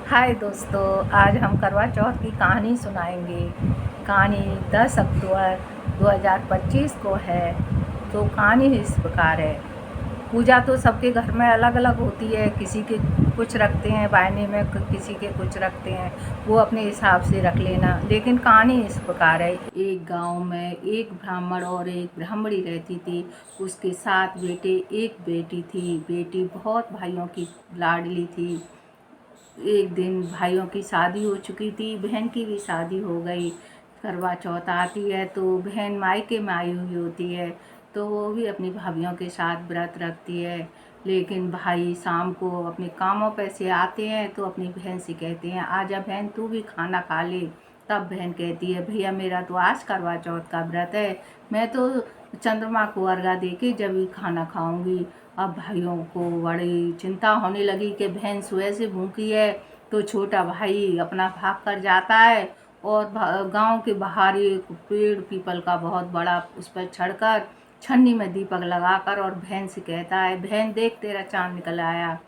हाय दोस्तों, आज हम करवा चौथ की कहानी सुनाएंगे। कहानी 10 अक्टूबर 2025 को है। तो कहानी इस प्रकार है। पूजा तो सबके घर में अलग अलग होती है। किसी के कुछ रखते हैं वायने में, किसी के कुछ रखते हैं, वो अपने हिसाब से रख लेना। लेकिन कहानी इस प्रकार है। एक गांव में एक ब्राह्मण और एक ब्राह्मणी रहती थी। उसके 7 बेटे, एक बेटी थी। बेटी बहुत भाइयों की लाडली थी। एक दिन भाइयों की शादी हो चुकी थी, बहन की भी शादी हो गई। करवा चौथ आती है तो बहन मायके में आई हुई होती है, तो वो भी अपनी भाभीयों के साथ व्रत रखती है। लेकिन भाई शाम को अपने कामों पे से आते हैं तो अपनी बहन से कहते हैं, आजा बहन तू भी खाना खा ले। तब बहन कहती है, भैया मेरा तो आज करवा चौथ का व्रत है, मैं तो चंद्रमा को अर्घा दे के जब भी खाना खाऊंगी। अब भाइयों को बड़ी चिंता होने लगी कि बहन सुबह से भूखी है। तो छोटा भाई अपना भाग कर जाता है और गांव के बाहर एक पेड़ पीपल का बहुत बड़ा, उस पर चढ़कर छन्नी में दीपक लगाकर और बहन से कहता है, बहन देख तेरा चांद निकल आया।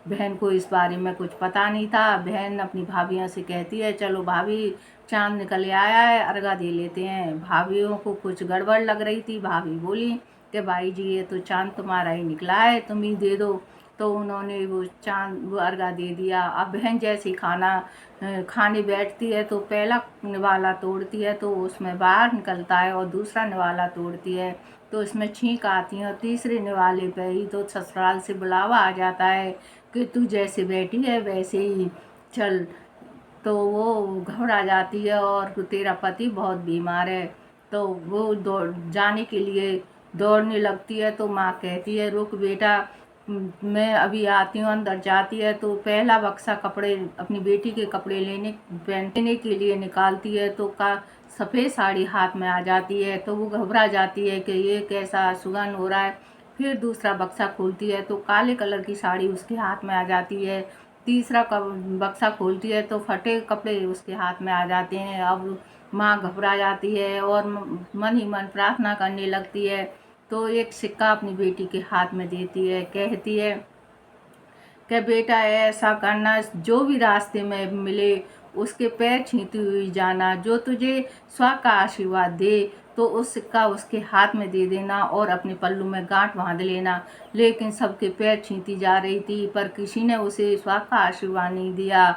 बहन को इस बारे में कुछ पता नहीं था। बहन अपनी भाभियों से कहती है, चलो भाभी चांद निकल आया है, अर्घा दे लेते हैं। भाभीियों को कुछ गड़बड़ लग रही थी। भाभी बोली कि भाई जी ये तो चांद तुम्हारा ही निकला है, तुम ही दे दो। तो उन्होंने वो चांद वो अर्घा दे दिया। अब बहन जैसे खाना खाने बैठती है तो पहला निवाला तोड़ती है तो उसमें बाहर निकलता है, और दूसरा निवाला तोड़ती है तो इसमें छींक आती है, और तीसरे निवाले पे ही तो ससुराल से बुलावा आ जाता है कि तू जैसे बैठी है वैसे ही चल। तो वो घबरा जाती है और तेरा पति बहुत बीमार है। तो वो दौड़ जाने के लिए दौड़ने लगती है तो माँ कहती है, रुक बेटा, मैं अभी आती हूँ। अंदर जाती है तो पहला बक्सा कपड़े, अपनी बेटी के कपड़े पहनने के लिए निकालती है तो का सफ़ेद साड़ी हाथ में आ जाती है। तो वो घबरा जाती है कि ये कैसा सुगंध हो रहा है। फिर दूसरा बक्सा खोलती है तो काले कलर की साड़ी उसके हाथ में आ जाती है। तीसरा बक्सा खोलती है तो फटे कपड़े उसके हाथ में आ जाते हैं। अब माँ घबरा जाती है और मन ही मन प्रार्थना करने लगती है। तो एक सिक्का अपनी बेटी के हाथ में देती है, कहती है कि बेटा ऐसा करना, जो भी रास्ते में मिले उसके पैर छूती हुई जाना, जो तुझे स्व का आशीर्वाद दे तो उस सिक्का उसके हाथ में दे देना और अपने पल्लू में गांठ बांध लेना। लेकिन सबके पैर छींती जा रही थी पर किसी ने उसे स्व का आशीर्वाद नहीं दिया।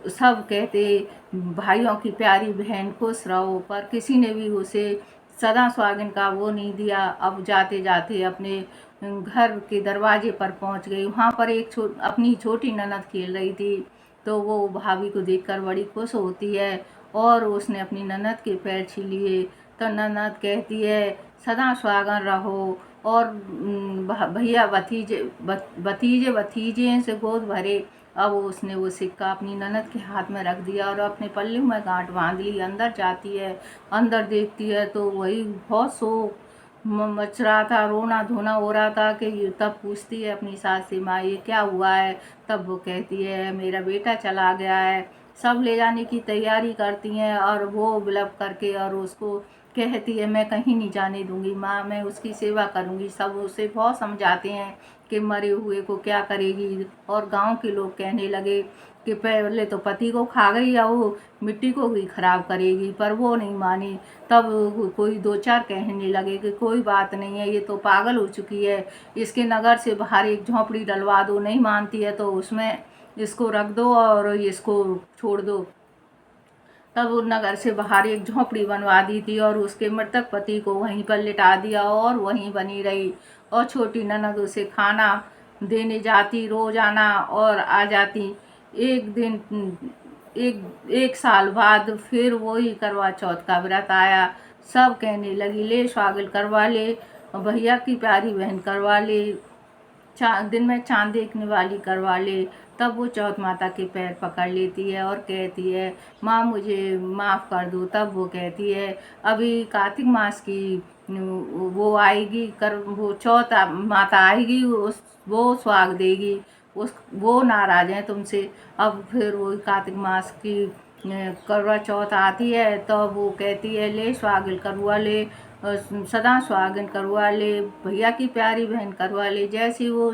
सब कहते भाइयों की प्यारी बहन खुश रहो, पर किसी ने भी उसे सदा सुहागिन का वो नहीं दिया। अब जाते जाते अपने घर के दरवाजे पर पहुंच गई। वहाँ पर एक अपनी छोटी ननद खेल रही थी। तो वो भाभी को देखकर बड़ी खुश होती है और उसने अपनी ननद के पैर छू लिए। तो ननद कहती है, सदा सुहागन रहो, और भैया भतीजे भतीजे से गोद भरे। अब उसने वो सिक्का अपनी ननद के हाथ में रख दिया और अपने पल्लू में गांठ बांध ली। अंदर जाती है, अंदर देखती है तो वही बहुत शोक मच रहा था, रोना धोना हो रहा था कि ये। तब पूछती है अपनी सास से, माँ ये क्या हुआ है। तब वो कहती है, मेरा बेटा चला गया है। सब ले जाने की तैयारी करती हैं और वो विलप करके और उसको कहती है, मैं कहीं नहीं जाने दूंगी माँ, मैं उसकी सेवा करूंगी। सब उसे बहुत समझाते हैं कि मरे हुए को क्या करेगी। और गांव के लोग कहने लगे कि पहले तो पति को खा गई, या वो मिट्टी को भी खराब करेगी, पर वो नहीं मानी। तब कोई दो चार कहने लगे कि कोई बात नहीं है, ये तो पागल हो चुकी है, इसके नगर से बाहर एक झोंपड़ी डलवा दो, नहीं मानती है तो उसमें इसको रख दो और इसको छोड़ दो। तब वो नगर से बाहर एक झोंपड़ी बनवा दी थी और उसके मृतक पति को वहीं पर लिटा दिया और वहीं बनी रही। और छोटी ननद उसे खाना देने जाती रोजाना और आ जाती। एक दिन एक साल बाद फिर वही करवा चौथ का व्रत आया। सब कहने लगी, ले स्वागत करवा ले, भैया की प्यारी बहन करवा ले, दिन में चांद देखने वाली करवा ले। तब वो चौथ माता के पैर पकड़ लेती है और कहती है, माँ मुझे माफ़ कर दो। तब वो कहती है, अभी कार्तिक मास की वो आएगी, कर वो चौथ माता आएगी, उस वो स्वाग देगी, उस वो नाराज हैं तुमसे। अब फिर वो कार्तिक मास की करवा चौथ आती है तो वो कहती है, ले स्वागल करवा ले, सदा सुहागिन करवा ले, भैया की प्यारी बहन करवा ले। जैसी वो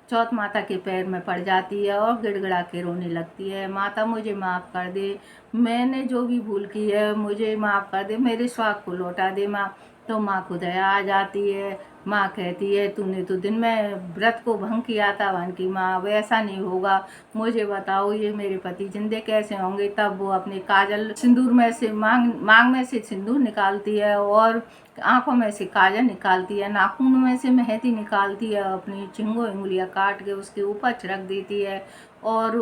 चौथ माता के पैर में पड़ जाती है और गिड़गिड़ा के रोने लगती है, माता मुझे माफ़ कर दे, मैंने जो भी भूल की है मुझे माफ़ कर दे, मेरे स्वाग को लौटा दे माँ। तो माँ को दया आ जाती है। माँ कहती है तूने तो दिन में व्रत को भंग किया था। वन की माँ वैसा नहीं होगा, मुझे बताओ ये मेरे पति जिंदे कैसे होंगे। तब वो अपने काजल सिंदूर में से मांग में से सिंदूर निकालती है और आंखों में से काजल निकालती है, नाखून में से मेहंदी निकालती है, अपनी चिंगो उंगलियां काट के उसके ऊपर छिड़क देती है और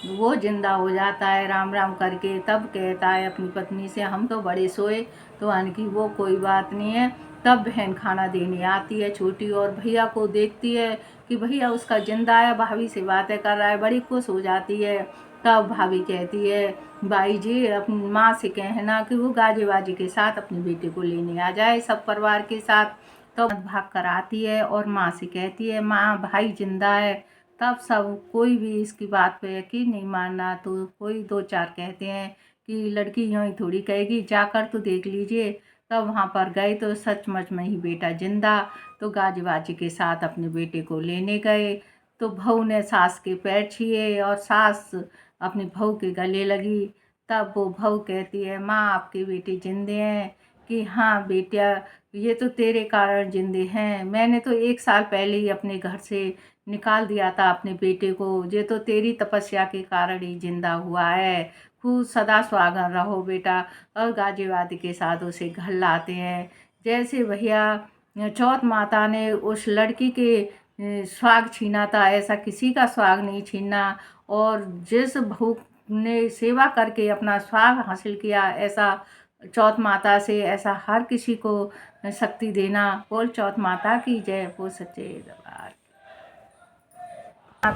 वो जिंदा हो जाता है राम राम करके। तब कहता है अपनी पत्नी से हम तो बड़े सोए। तो की वो कोई बात नहीं है। तब बहन खाना देने आती है छोटी और भैया को देखती है कि भैया उसका जिंदा है, भाभी से बातें कर रहा है, बड़ी खुश हो जाती है। तब भाभी कहती है भाई जी अपनी माँ से कहना कि वो गाजे बाजी के साथ अपने बेटे को लेने आ जाए सब परिवार के साथ। तो भाग कर आती है और माँ से कहती है माँ भाई जिंदा है। तब सब कोई भी इसकी बात पे यकीन नहीं मानना, तो कोई दो चार कहते हैं कि लड़की यूँ ही थोड़ी कहेगी, जाकर तो देख लीजिए। तब वहाँ पर गए तो सचमुच में ही बेटा जिंदा। तो गाजी बाजी के साथ अपने बेटे को लेने गए। तो बहू ने सास के पैर छुए और सास अपनी बहू के गले लगी। तब वो बहू कहती है माँ आपके बेटे जिंदे हैं। कि हाँ बेटा ये तो तेरे कारण जिंदे हैं, मैंने तो 1 साल पहले ही अपने घर से निकाल दिया था अपने बेटे को, ये तो तेरी तपस्या के कारण ही जिंदा हुआ है। खूब सदा सुहागन रहो बेटा। और गाजीवादी के साथ उसे घर लाते हैं। जैसे भैया चौथ माता ने उस लड़की के सुहाग छीना था, ऐसा किसी का सुहाग नहीं छीनना। और जिस बहू ने सेवा करके अपना सुहाग हासिल किया, ऐसा चौथ माता से ऐसा हर किसी को शक्ति देना। बोल चौथ माता की जय। बोल सच्चे दरबार।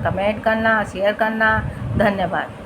कमेंट करना, शेयर करना। धन्यवाद।